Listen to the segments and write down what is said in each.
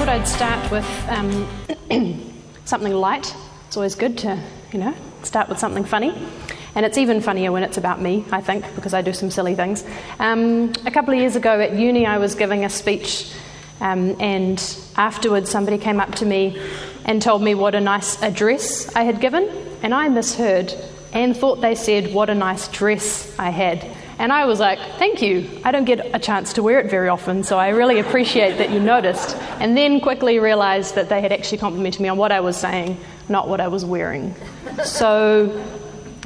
thought I'd start with something light. It's always good to, start with something funny. And it's even funnier when it's about me, I think, because I do some silly things. A couple of years ago at uni, I was giving a speech, and afterwards somebody came up to me and told me what a nice address I had given, and I misheard and thought they said what a nice dress I had. And I was like, thank you. I don't get a chance to wear it very often, so I really appreciate that you noticed. And then quickly realised that they had actually complimented me on what I was saying, not what I was wearing. So,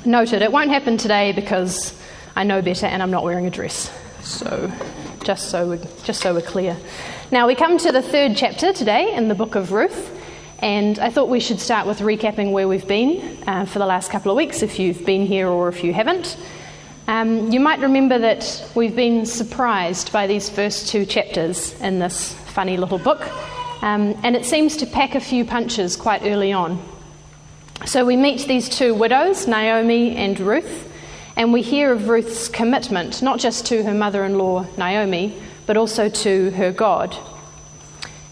noted. It won't happen today because I know better and I'm not wearing a dress. So, just so we're clear. Now, we come to the third chapter today in the book of Ruth. And I thought we should start with recapping where we've been for the last couple of weeks, if you've been here or if you haven't. You might remember that we've been surprised by these first two chapters in this funny little book, and it seems to pack a few punches quite early on. So we meet these two widows, Naomi and Ruth, and we hear of Ruth's commitment, not just to her mother-in-law, Naomi, but also to her God.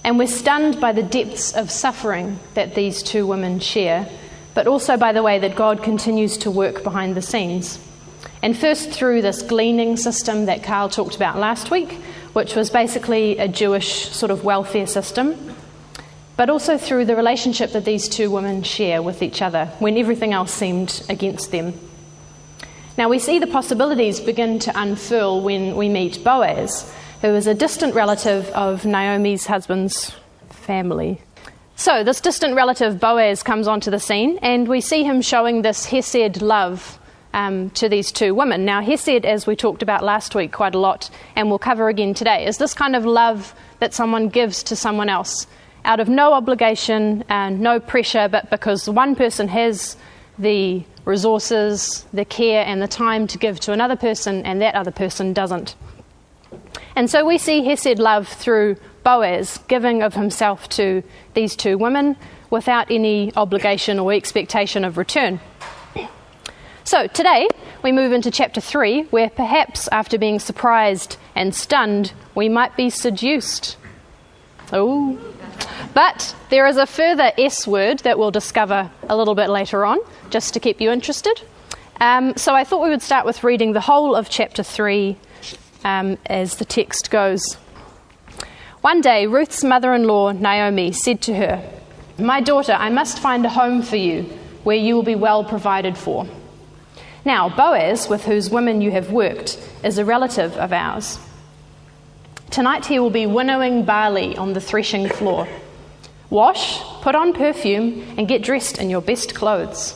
And we're stunned by the depths of suffering that these two women share, but also by the way that God continues to work behind the scenes. And first through this gleaning system that Carl talked about last week, which was basically a Jewish sort of welfare system, but also through the relationship that these two women share with each other when everything else seemed against them. Now we see the possibilities begin to unfurl when we meet Boaz, who is a distant relative of Naomi's husband's family. So this distant relative, Boaz, comes onto the scene, and we see him showing this hesed love to these two women. Now, hesed, as we talked about last week quite a lot, and we'll cover again today, is this kind of love that someone gives to someone else out of no obligation and no pressure, but because one person has the resources, the care and the time to give to another person, and that other person doesn't. And so we see hesed love through Boaz giving of himself to these two women without any obligation or expectation of return. So today we move into chapter 3, where perhaps after being surprised and stunned, we might be seduced. Oh, but there is a further S word that we'll discover a little bit later on, just to keep you interested. So I thought we would start with reading the whole of chapter 3 as the text goes. One day, Ruth's mother-in-law, Naomi, said to her, "My daughter, I must find a home for you where you will be well provided for. Now, Boaz, with whose women you have worked, is a relative of ours. Tonight he will be winnowing barley on the threshing floor. Wash, put on perfume, and get dressed in your best clothes.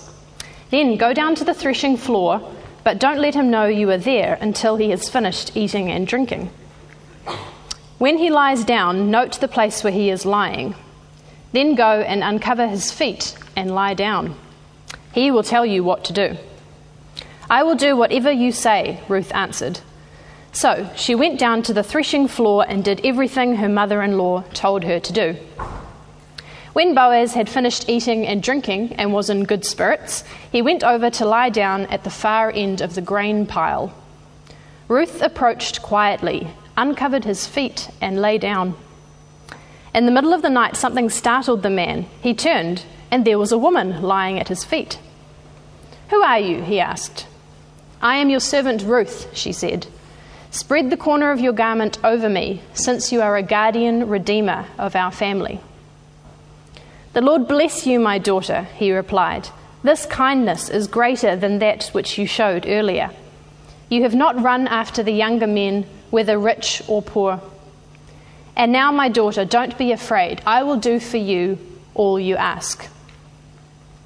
Then go down to the threshing floor, but don't let him know you are there until he has finished eating and drinking. When he lies down, note the place where he is lying. Then go and uncover his feet and lie down. He will tell you what to do." "I will do whatever you say," Ruth answered. So she went down to the threshing floor and did everything her mother-in-law told her to do. When Boaz had finished eating and drinking and was in good spirits, he went over to lie down at the far end of the grain pile. Ruth approached quietly, uncovered his feet, and lay down. In the middle of the night, something startled the man. He turned, and there was a woman lying at his feet. "Who are you?" he asked. "I am your servant Ruth," she said. "Spread the corner of your garment over me, since you are a guardian redeemer of our family." "The Lord bless you, my daughter," he replied. "This kindness is greater than that which you showed earlier. You have not run after the younger men, whether rich or poor. And now, my daughter, don't be afraid. I will do for you all you ask.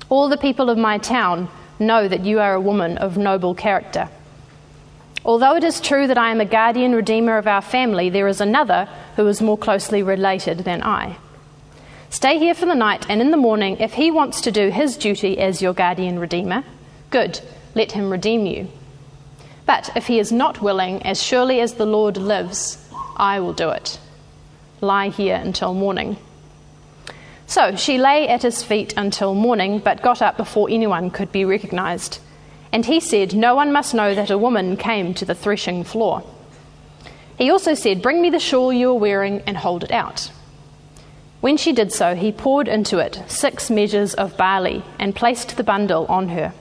All the people of my town know that you are a woman of noble character. Although it is true that I am a guardian redeemer of our family, there is another who is more closely related than I. Stay here for the night, and in the morning, if he wants to do his duty as your guardian redeemer, good, let him redeem you. But if he is not willing, as surely as the Lord lives, I will do it. Lie here until morning." So she lay at his feet until morning, but got up before anyone could be recognized. And he said, "No one must know that a woman came to the threshing floor." He also said, "Bring me the shawl you are wearing and hold it out." When she did so, he poured into it 6 measures of barley and placed the bundle on her.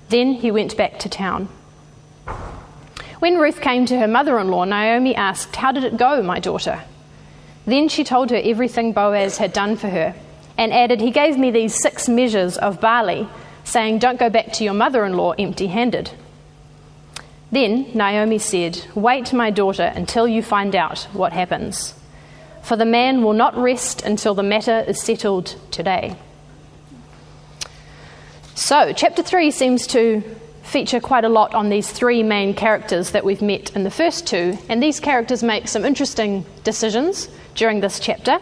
Then he went back to town. When Ruth came to her mother-in-law, Naomi asked, "How did it go, my daughter?" Then she told her everything Boaz had done for her, and added, "He gave me these 6 measures of barley, saying, 'Don't go back to your mother-in-law empty-handed.'" Then Naomi said, "Wait, my daughter, until you find out what happens. For the man will not rest until the matter is settled today." So, chapter 3 seems to feature quite a lot on these 3 main characters that we've met in the first 2, and these characters make some interesting decisions during this chapter.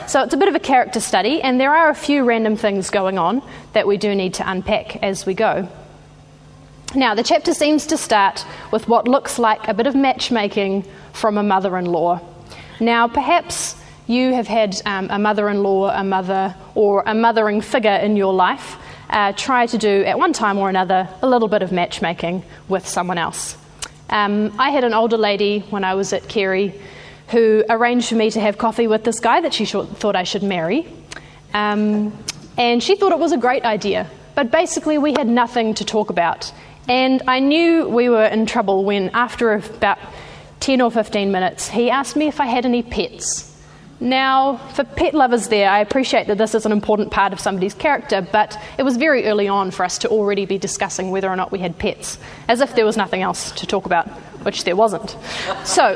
So it's a bit of a character study, and there are a few random things going on that we do need to unpack as we go. Now, the chapter seems to start with what looks like a bit of matchmaking from a mother-in-law. Now, perhaps you have had a mother-in-law, a mother, or a mothering figure in your life try to do, at one time or another, a little bit of matchmaking with someone else. I had an older lady when I was at Kerry who arranged for me to have coffee with this guy that she thought I should marry. And she thought it was a great idea, but basically we had nothing to talk about. And I knew we were in trouble when, after about 10 or 15 minutes, he asked me if I had any pets. Now, for pet lovers there, I appreciate that this is an important part of somebody's character, but it was very early on for us to already be discussing whether or not we had pets, as if there was nothing else to talk about, which there wasn't. So,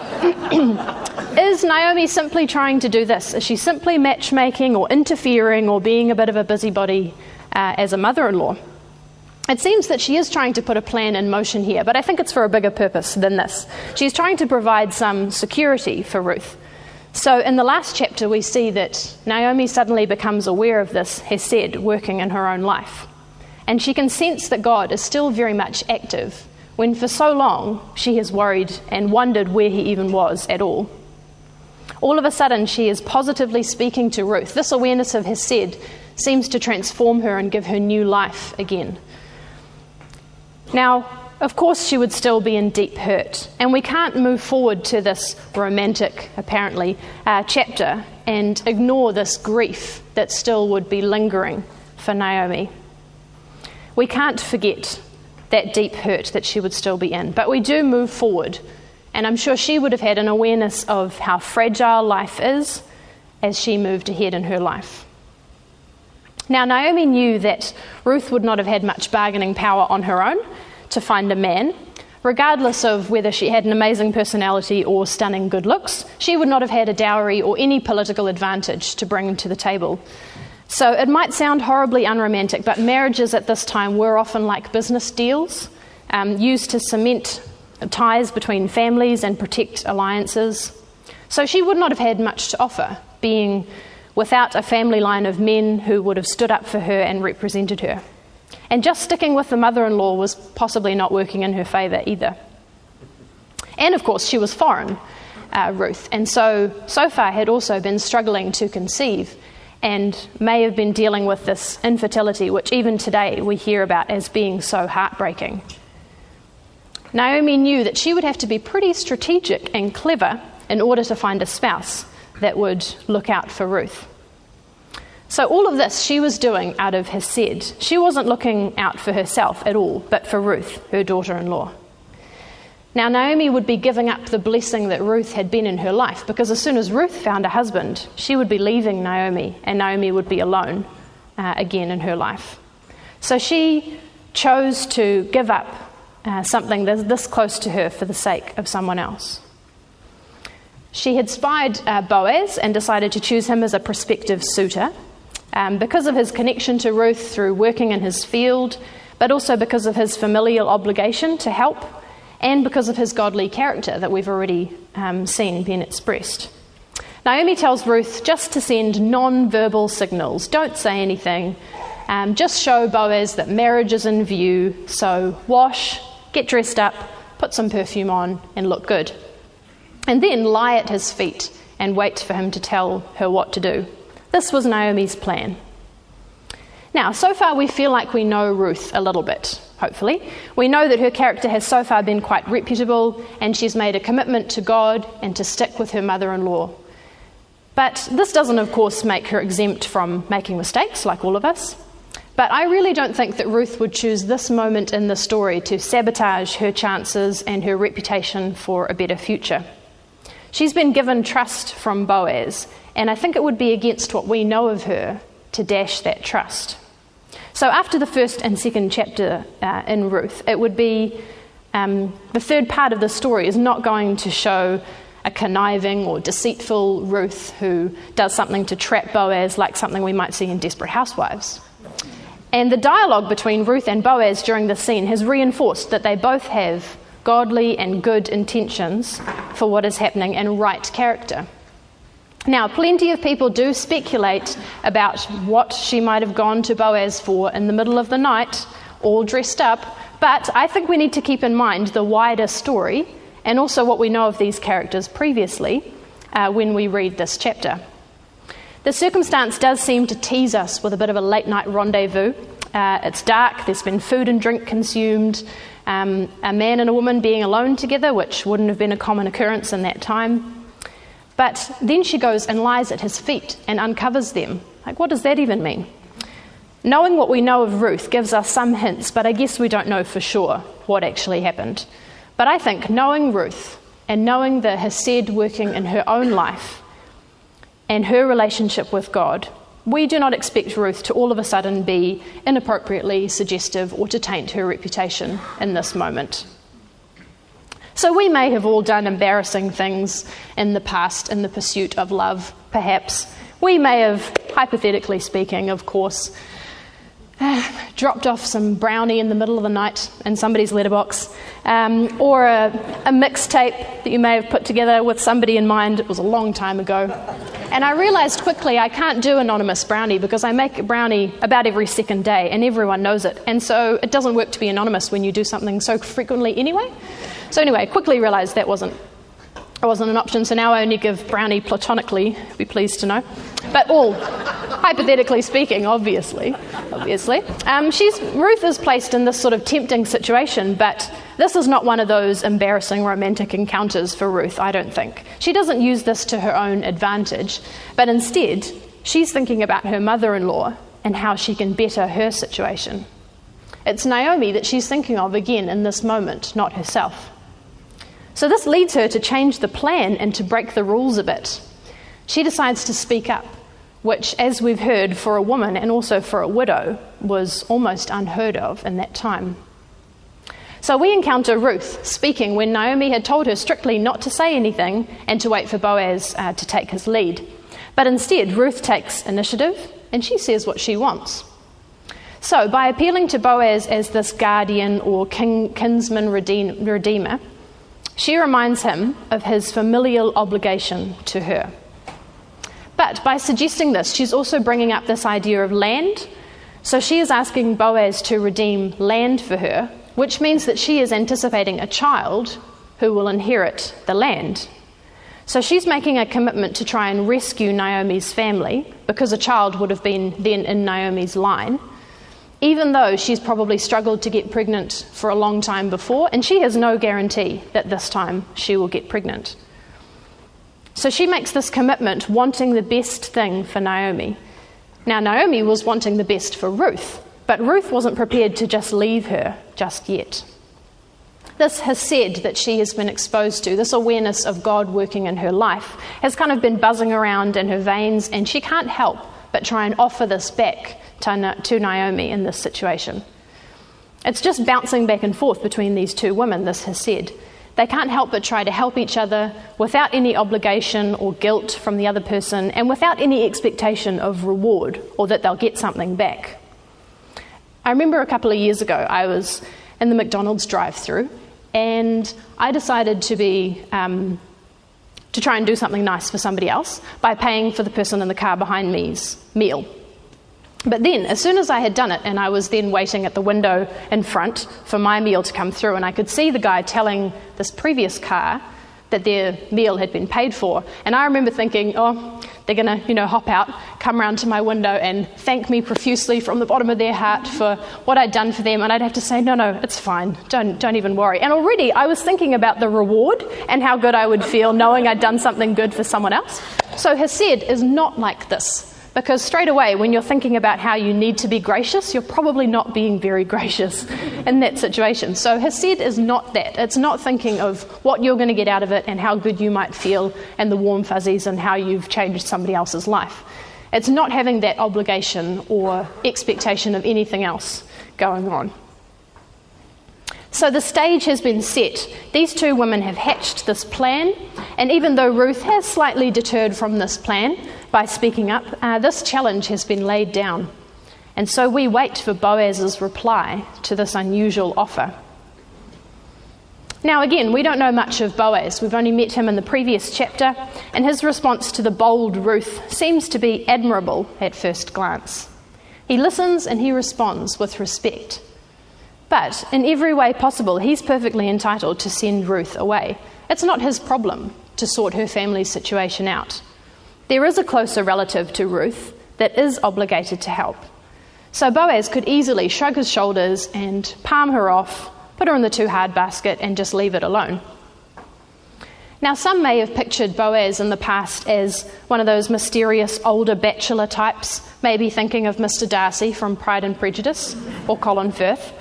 is Naomi simply trying to do this? Is she simply matchmaking or interfering or being a bit of a busybody as a mother-in-law? It seems that she is trying to put a plan in motion here, but I think it's for a bigger purpose than this. She's trying to provide some security for Ruth. So in the last chapter, we see that Naomi suddenly becomes aware of this hesed working in her own life. And she can sense that God is still very much active, when for so long she has worried and wondered where he even was at all. All of a sudden, she is positively speaking to Ruth. This awareness of hesed seems to transform her and give her new life again. Now, of course, she would still be in deep hurt, and we can't move forward to this romantic, apparently, chapter and ignore this grief that still would be lingering for Naomi. We can't forget that deep hurt that she would still be in, but we do move forward, and I'm sure she would have had an awareness of how fragile life is as she moved ahead in her life. Now, Naomi knew that Ruth would not have had much bargaining power on her own to find a man. Regardless of whether she had an amazing personality or stunning good looks, she would not have had a dowry or any political advantage to bring to the table. So it might sound horribly unromantic, but marriages at this time were often like business deals, used to cement ties between families and protect alliances. So she would not have had much to offer, being without a family line of men who would have stood up for her and represented her. And just sticking with the mother-in-law was possibly not working in her favour either. And of course, she was foreign, Ruth, and so far had also been struggling to conceive and may have been dealing with this infertility, which even today we hear about as being so heartbreaking. Naomi knew that she would have to be pretty strategic and clever in order to find a spouse that would look out for Ruth. So all of this she was doing out of hesed. She wasn't looking out for herself at all, but for Ruth, her daughter-in-law. Now Naomi would be giving up the blessing that Ruth had been in her life, because as soon as Ruth found a husband, she would be leaving Naomi, and Naomi would be alone again in her life. So she chose to give up something that's this close to her for the sake of someone else. She had spied Boaz and decided to choose him as a prospective suitor because of his connection to Ruth through working in his field, but also because of his familial obligation to help, and because of his godly character that we've already seen being expressed. Naomi tells Ruth just to send non-verbal signals. Don't say anything. Just show Boaz that marriage is in view. So wash, get dressed up, put some perfume on, and look good. And then lie at his feet and wait for him to tell her what to do. This was Naomi's plan. Now, so far we feel like we know Ruth a little bit, hopefully. We know that her character has so far been quite reputable, and she's made a commitment to God and to stick with her mother-in-law. But this doesn't, of course, make her exempt from making mistakes, like all of us. But I really don't think that Ruth would choose this moment in the story to sabotage her chances and her reputation for a better future. She's been given trust from Boaz, and I think it would be against what we know of her to dash that trust. So after the first and second chapter in Ruth, it would be the third part of the story is not going to show a conniving or deceitful Ruth who does something to trap Boaz like something we might see in Desperate Housewives. And the dialogue between Ruth and Boaz during this scene has reinforced that they both have godly and good intentions for what is happening and right character. Now, plenty of people do speculate about what she might have gone to Boaz for in the middle of the night, all dressed up, but I think we need to keep in mind the wider story and also what we know of these characters previously when we read this chapter. The circumstance does seem to tease us with a bit of a late-night rendezvous. It's dark, there's been food and drink consumed, a man and a woman being alone together, which wouldn't have been a common occurrence in that time. But then she goes and lies at his feet and uncovers them. Like, what does that even mean? Knowing what we know of Ruth gives us some hints, but I guess we don't know for sure what actually happened. But I think knowing Ruth and knowing the Hesed working in her own life and her relationship with God, we do not expect Ruth to all of a sudden be inappropriately suggestive or to taint her reputation in this moment. So we may have all done embarrassing things in the past in the pursuit of love, perhaps. We may have, hypothetically speaking, of course, dropped off some brownie in the middle of the night in somebody's letterbox, or a mixtape that you may have put together with somebody in mind. It was a long time ago. And I realised quickly I can't do anonymous brownie because I make a brownie about every second day and everyone knows it. And so it doesn't work to be anonymous when you do something so frequently anyway. So anyway, I quickly realised that wasn't an option, so now I only give brownie platonically, be pleased to know. But all, hypothetically speaking, obviously. Ruth is placed in this sort of tempting situation, but this is not one of those embarrassing romantic encounters for Ruth, I don't think. She doesn't use this to her own advantage, but instead, she's thinking about her mother-in-law and how she can better her situation. It's Naomi that she's thinking of again in this moment, not herself. So this leads her to change the plan and to break the rules a bit. She decides to speak up, which, as we've heard, for a woman and also for a widow, was almost unheard of in that time. So we encounter Ruth speaking when Naomi had told her strictly not to say anything and to wait for Boaz to take his lead. But instead, Ruth takes initiative and she says what she wants. So by appealing to Boaz as this guardian or kinsman redeemer, she reminds him of his familial obligation to her. But by suggesting this, she's also bringing up this idea of land. So she is asking Boaz to redeem land for her, which means that she is anticipating a child who will inherit the land. So she's making a commitment to try and rescue Naomi's family, because a child would have been then in Naomi's line, even though she's probably struggled to get pregnant for a long time before, and she has no guarantee that this time she will get pregnant. So she makes this commitment, wanting the best thing for Naomi. Now, Naomi was wanting the best for Ruth, but Ruth wasn't prepared to just leave her just yet. This Hesed that she has been exposed to, this awareness of God working in her life, has kind of been buzzing around in her veins, and she can't help but try and offer this back to Naomi in this situation. It's just bouncing back and forth between these two women, this Hesed. They can't help but try to help each other without any obligation or guilt from the other person and without any expectation of reward or that they'll get something back. I remember a couple of years ago I was in the McDonald's drive-thru and I decided to try and do something nice for somebody else by paying for the person in the car behind me's meal. But then, as soon as I had done it, and I was then waiting at the window in front for my meal to come through, and I could see the guy telling this previous car that their meal had been paid for, and I remember thinking, oh, they're going to, hop out, come round to my window and thank me profusely from the bottom of their heart for what I'd done for them. And I'd have to say, no, it's fine. Don't even worry. And already I was thinking about the reward and how good I would feel knowing I'd done something good for someone else. So Hesed is not like this. Because straight away, when you're thinking about how you need to be gracious, you're probably not being very gracious in that situation. So Hesed is not that. It's not thinking of what you're going to get out of it and how good you might feel and the warm fuzzies and how you've changed somebody else's life. It's not having that obligation or expectation of anything else going on. So the stage has been set. These two women have hatched this plan, and even though Ruth has slightly deterred from this plan by speaking up, this challenge has been laid down. And so we wait for Boaz's reply to this unusual offer. Now again, we don't know much of Boaz. We've only met him in the previous chapter, and his response to the bold Ruth seems to be admirable at first glance. He listens and he responds with respect. But in every way possible, he's perfectly entitled to send Ruth away. It's not his problem to sort her family's situation out. There is a closer relative to Ruth that is obligated to help. So Boaz could easily shrug his shoulders and palm her off, put her in the too hard basket and just leave it alone. Now, some may have pictured Boaz in the past as one of those mysterious older bachelor types, maybe thinking of Mr. Darcy from Pride and Prejudice or Colin Firth.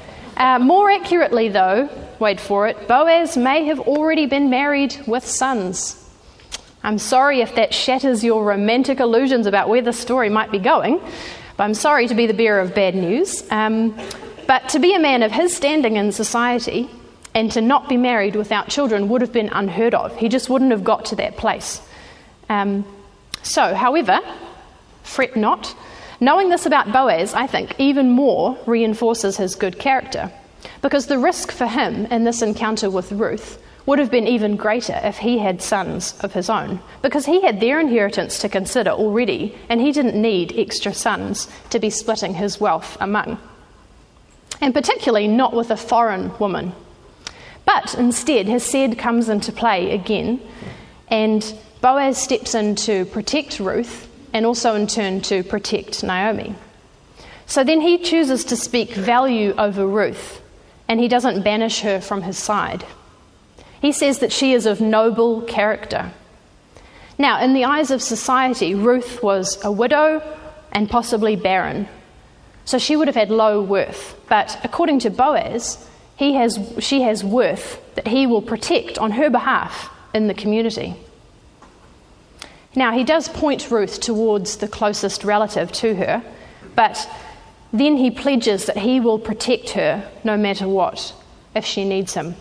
More accurately, though, wait for it, Boaz may have already been married with sons. I'm sorry if that shatters your romantic illusions about where the story might be going, but I'm sorry to be the bearer of bad news. But to be a man of his standing in society and to not be married without children would have been unheard of. He just wouldn't have got to that place. However, fret not. Knowing this about Boaz, I think, even more reinforces his good character, because the risk for him in this encounter with Ruth would have been even greater if he had sons of his own, because he had their inheritance to consider already, and he didn't need extra sons to be splitting his wealth among. And particularly not with a foreign woman. But instead, Hesed comes into play again, and Boaz steps in to protect Ruth, and also in turn to protect Naomi. So then he chooses to speak value over Ruth, and he doesn't banish her from his side. He says that she is of noble character. Now, in the eyes of society, Ruth was a widow and possibly barren. So she would have had low worth. But according to Boaz, she has worth that he will protect on her behalf in the community. Now, he does point Ruth towards the closest relative to her, but then he pledges that he will protect her no matter what, if she needs him.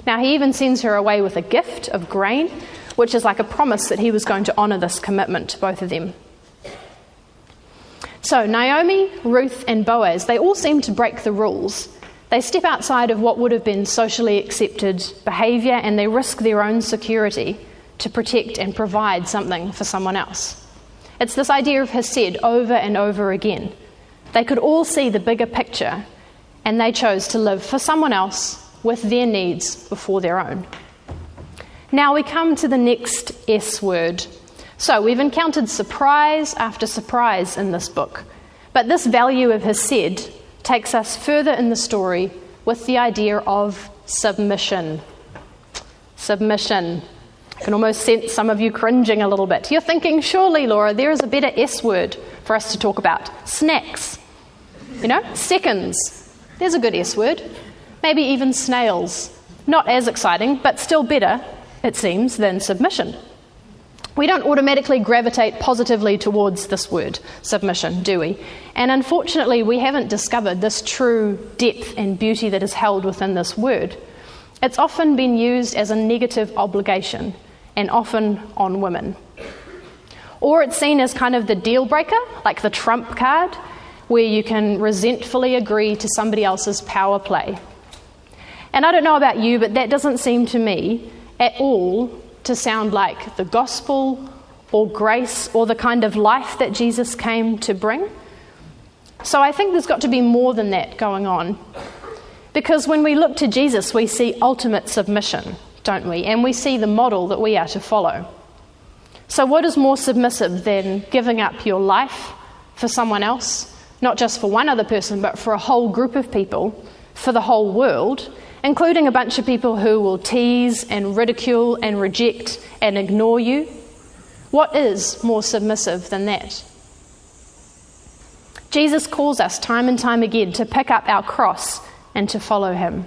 Now, he even sends her away with a gift of grain, which is like a promise that he was going to honour this commitment to both of them. So Naomi, Ruth and Boaz, they all seem to break the rules. They step outside of what would have been socially accepted behaviour, and they risk their own security to protect and provide something for someone else. It's this idea of Hesed over and over again. They could all see the bigger picture, and they chose to live for someone else with their needs before their own. Now we come to the next S word. So we've encountered surprise after surprise in this book, but this value of Hesed takes us further in the story with the idea of submission. Submission. I can almost sense some of you cringing a little bit. You're thinking, surely, Laura, there is a better S word for us to talk about. Snacks. Seconds. There's a good S word. Maybe even snails. Not as exciting, but still better, it seems, than submission. We don't automatically gravitate positively towards this word, submission, do we? And unfortunately, we haven't discovered this true depth and beauty that is held within this word. It's often been used as a negative obligation, and often on women. Or it's seen as kind of the deal breaker, like the trump card, where you can resentfully agree to somebody else's power play. And I don't know about you, but that doesn't seem to me at all to sound like the gospel or grace or the kind of life that Jesus came to bring. So I think there's got to be more than that going on. Because when we look to Jesus, we see ultimate submission, don't we? And we see the model that we are to follow. So what is more submissive than giving up your life for someone else, not just for one other person, but for a whole group of people, for the whole world, including a bunch of people who will tease and ridicule and reject and ignore you? What is more submissive than that? Jesus calls us time and time again to pick up our cross and to follow him.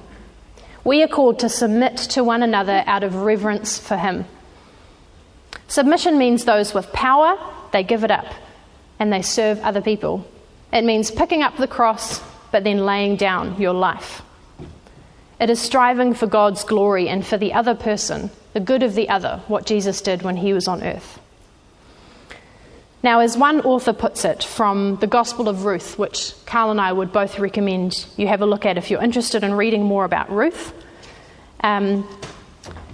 We are called to submit to one another out of reverence for him. Submission means those with power, they give it up and they serve other people. It means picking up the cross but then laying down your life. It is striving for God's glory and for the other person, the good of the other, what Jesus did when he was on earth. Now, as one author puts it from the Gospel of Ruth, which Carl and I would both recommend you have a look at if you're interested in reading more about Ruth,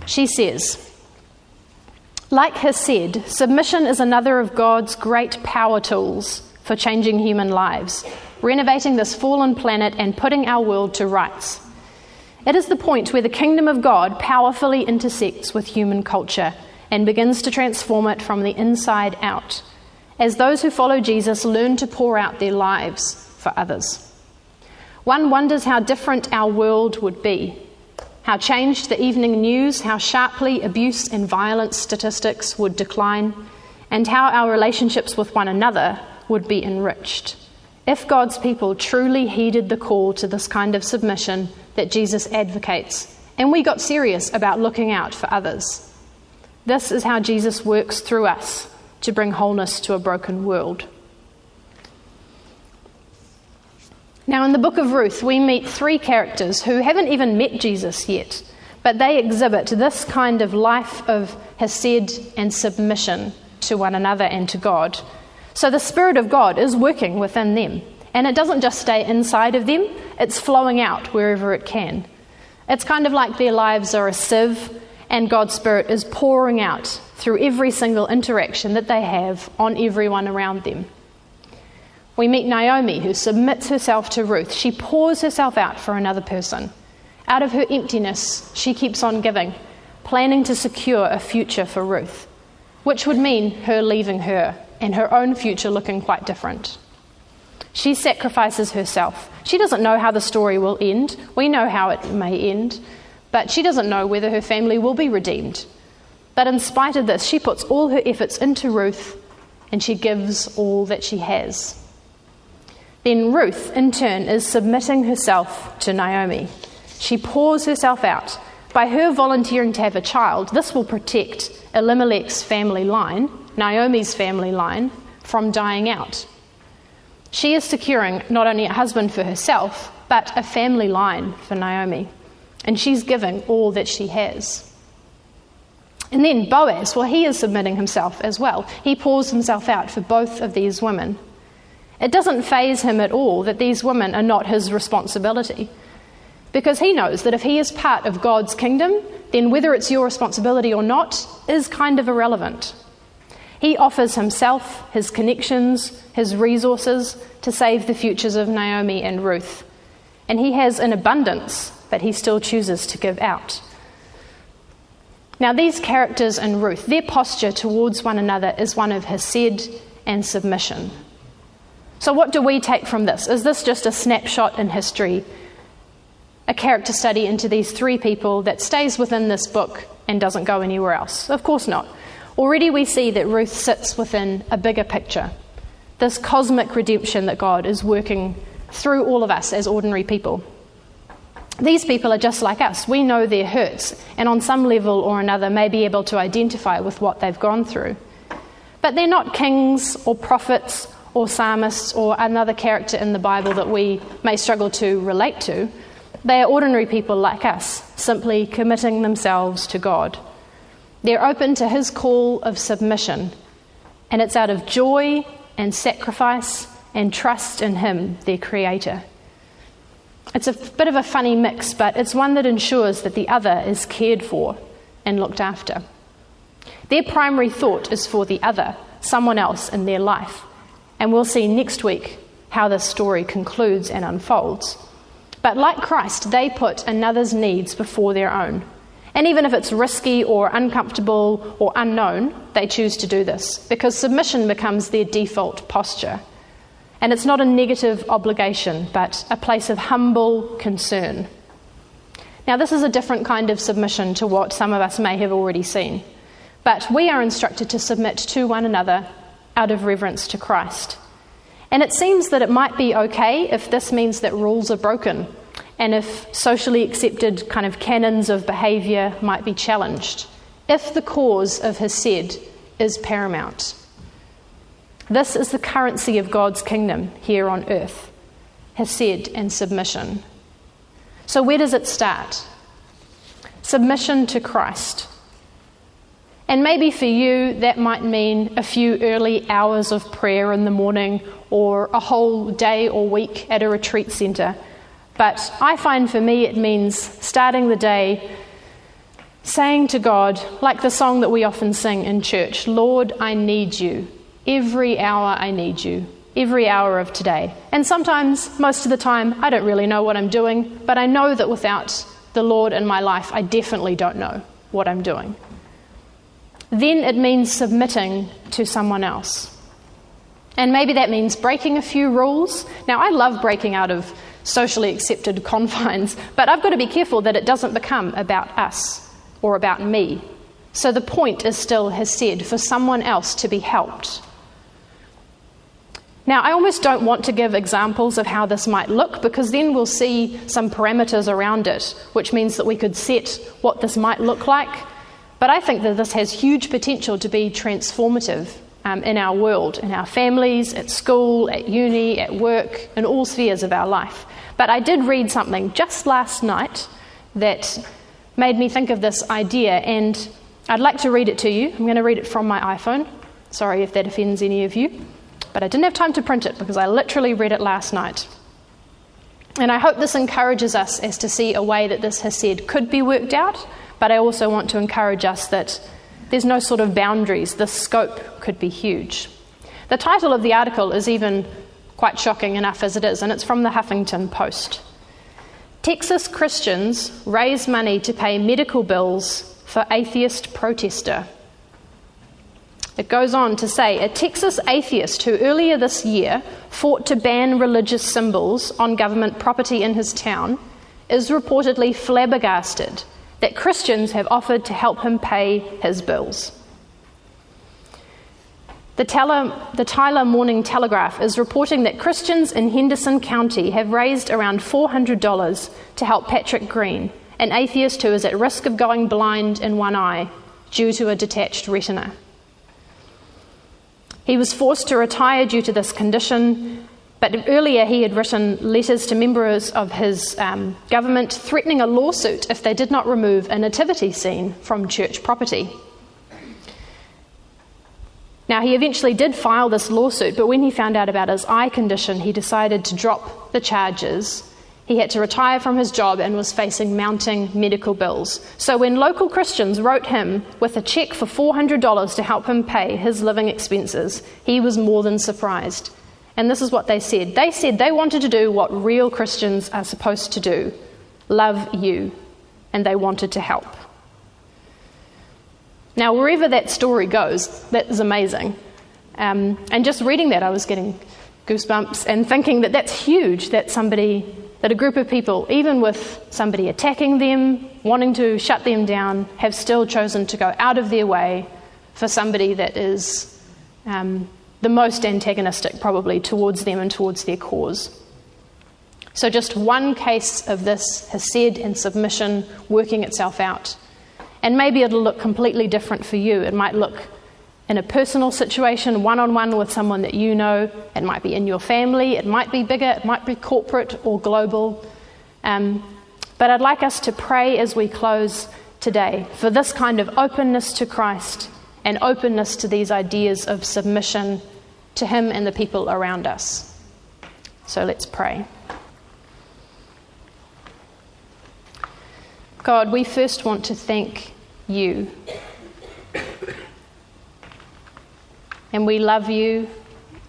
she says, like Hesed, submission is another of God's great power tools for changing human lives, renovating this fallen planet and putting our world to rights. It is the point where the kingdom of God powerfully intersects with human culture and begins to transform it from the inside out, as those who follow Jesus learn to pour out their lives for others. One wonders how different our world would be, how changed the evening news, how sharply abuse and violence statistics would decline, and how our relationships with one another would be enriched if God's people truly heeded the call to this kind of submission that Jesus advocates, and we got serious about looking out for others. This is how Jesus works through us to bring wholeness to a broken world. Now, in the book of Ruth, we meet three characters who haven't even met Jesus yet, but they exhibit this kind of life of hesed and submission to one another and to God. So the Spirit of God is working within them, and it doesn't just stay inside of them, it's flowing out wherever it can. It's kind of like their lives are a sieve, and God's Spirit is pouring out through every single interaction that they have on everyone around them. We meet Naomi, who submits herself to Ruth. She pours herself out for another person. Out of her emptiness, she keeps on giving, planning to secure a future for Ruth, which would mean her leaving her and her own future looking quite different. She sacrifices herself. She doesn't know how the story will end. We know how it may end, but she doesn't know whether her family will be redeemed. But in spite of this, she puts all her efforts into Ruth, and she gives all that she has. Then Ruth, in turn, is submitting herself to Naomi. She pours herself out. By her volunteering to have a child, this will protect Elimelech's family line, Naomi's family line, from dying out. She is securing not only a husband for herself, but a family line for Naomi. And she's giving all that she has. And then Boaz, well, he is submitting himself as well. He pours himself out for both of these women. It doesn't faze him at all that these women are not his responsibility, because he knows that if he is part of God's kingdom, then whether it's your responsibility or not is kind of irrelevant. He offers himself, his connections, his resources to save the futures of Naomi and Ruth. And he has an abundance, but he still chooses to give out. Now, these characters in Ruth, their posture towards one another is one of hesed and submission. So what do we take from this? Is this just a snapshot in history, a character study into these three people that stays within this book and doesn't go anywhere else? Of course not. Already we see that Ruth sits within a bigger picture, this cosmic redemption that God is working through all of us as ordinary people. These people are just like us. We know their hurts, and on some level or another may be able to identify with what they've gone through. But they're not kings or prophets or psalmists or another character in the Bible that we may struggle to relate to. They are ordinary people like us, simply committing themselves to God. They're open to his call of submission, and it's out of joy and sacrifice and trust in him, their creator. It's a bit of a funny mix, but it's one that ensures that the other is cared for and looked after. Their primary thought is for the other, someone else in their life. And we'll see next week how this story concludes and unfolds. But like Christ, they put another's needs before their own. And even if it's risky or uncomfortable or unknown, they choose to do this because submission becomes their default posture. And it's not a negative obligation, but a place of humble concern. Now, this is a different kind of submission to what some of us may have already seen. But we are instructed to submit to one another out of reverence to Christ. And it seems that it might be okay if this means that rules are broken and if socially accepted kind of canons of behaviour might be challenged, if the cause of hesed is paramount. This is the currency of God's kingdom here on earth, hesed and submission. So where does it start? Submission to Christ. And maybe for you that might mean a few early hours of prayer in the morning or a whole day or week at a retreat centre. But I find for me it means starting the day saying to God, like the song that we often sing in church, Lord, I need you. Every hour I need you. Every hour of today. And sometimes, most of the time, I don't really know what I'm doing, but I know that without the Lord in my life, I definitely don't know what I'm doing. Then it means submitting to someone else. And maybe that means breaking a few rules. Now, I love breaking out of socially accepted confines, but I've got to be careful that it doesn't become about us or about me. So the point is still hesed, for someone else to be helped. Now, I almost don't want to give examples of how this might look, because then we'll see some parameters around it, which means that we could set what this might look like. But I think that this has huge potential to be transformative in our world, in our families, at school, at uni, at work, in all spheres of our life. But I did read something just last night that made me think of this idea, and I'd like to read it to you. I'm going to read it from my iPhone. Sorry if that offends any of you. But I didn't have time to print it because I literally read it last night. And I hope this encourages us as to see a way that this hesed could be worked out, but I also want to encourage us that there's no sort of boundaries. The scope could be huge. The title of the article is even quite shocking enough as it is, and it's from the Huffington Post. Texas Christians raise money to pay medical bills for atheist protester. It goes on to say, a Texas atheist who earlier this year fought to ban religious symbols on government property in his town is reportedly flabbergasted that Christians have offered to help him pay his bills. The Tyler Morning Telegraph is reporting that Christians in Henderson County have raised around $400 to help Patrick Green, an atheist who is at risk of going blind in one eye due to a detached retina. He was forced to retire due to this condition, but earlier he had written letters to members of his government threatening a lawsuit if they did not remove a nativity scene from church property. Now, he eventually did file this lawsuit, but when he found out about his eye condition, he decided to drop the charges. He had to retire from his job and was facing mounting medical bills. So when local Christians wrote him with a cheque for $400 to help him pay his living expenses, he was more than surprised. And this is what they said. They said they wanted to do what real Christians are supposed to do, love you, and they wanted to help. Now, wherever that story goes, that is amazing. And just reading that, I was getting goosebumps and thinking that that's huge, that a group of people, even with somebody attacking them, wanting to shut them down, have still chosen to go out of their way for somebody that is the most antagonistic, probably, towards them and towards their cause. So just one case of this hesed and submission working itself out. And maybe it'll look completely different for you. It might look in a personal situation, one-on-one with someone that you know. It might be in your family. It might be bigger. It might be corporate or global. But I'd like us to pray as we close today for this kind of openness to Christ and openness to these ideas of submission to Him and the people around us. So let's pray. God, we first want to thank you. And we love you,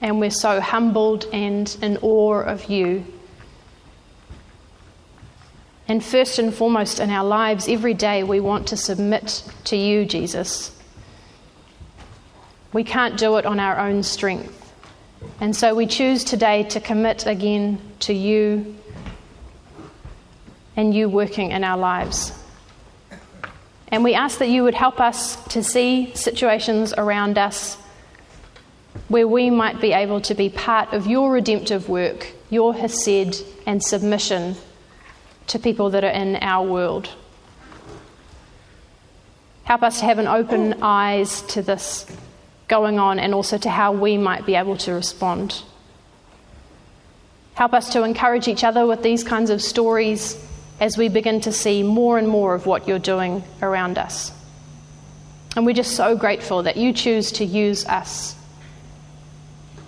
and we're so humbled and in awe of you. And first and foremost in our lives, every day we want to submit to you, Jesus. We can't do it on our own strength. And so we choose today to commit again to you and you working in our lives. And we ask that you would help us to see situations around us where we might be able to be part of your redemptive work, your hesed and submission to people that are in our world. Help us to have an open eyes to this going on and also to how we might be able to respond. Help us to encourage each other with these kinds of stories as we begin to see more and more of what you're doing around us. And we're just so grateful that you choose to use us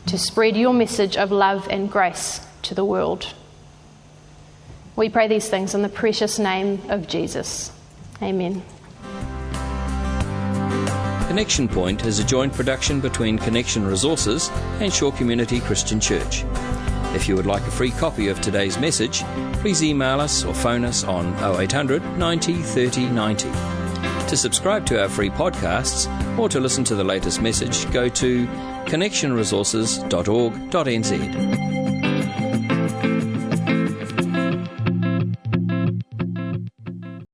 to spread your message of love and grace to the world. We pray these things in the precious name of Jesus. Amen. Connection Point is a joint production between Connection Resources and Shore Community Christian Church. If you would like a free copy of today's message, please email us or phone us on 0800 90 30 90. To subscribe to our free podcasts or to listen to the latest message, go to connectionresources.org.nz.